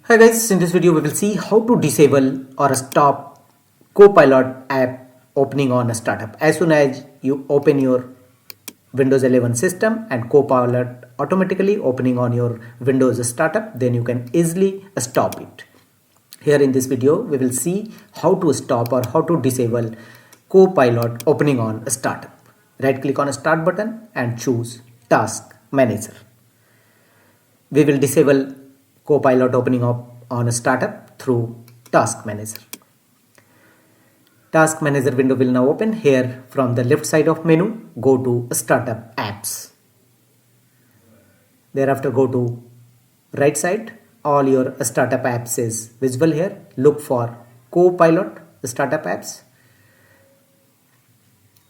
Hi guys, in this video we will see how to disable or stop Copilot app opening on a startup. As soon as you open your Windows 11 system and Copilot automatically opening on your Windows startup, then you can easily stop it. Here in this video we will see how to stop or how to disable Copilot opening on a startup. Right click on start button and choose Task Manager. We will disable Copilot opening up on a startup through Task Manager. Task Manager window will now open. Here from the left side of menu, go to Startup Apps. Thereafter go to right side. All your startup apps is visible here. Look for Copilot startup apps.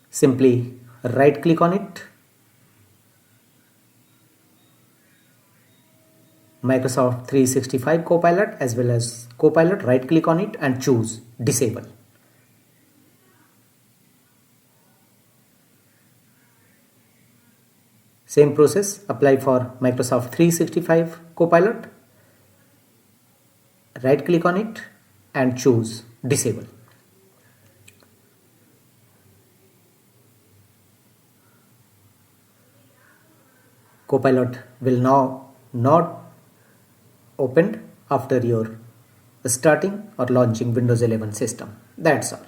Simply right click on it. Microsoft 365 Copilot as well as Copilot, right click on it and choose disable. Same process apply for Microsoft 365 Copilot, right click on it and choose disable. Copilot will now not opened after your starting or launching Windows 11 system. That's all.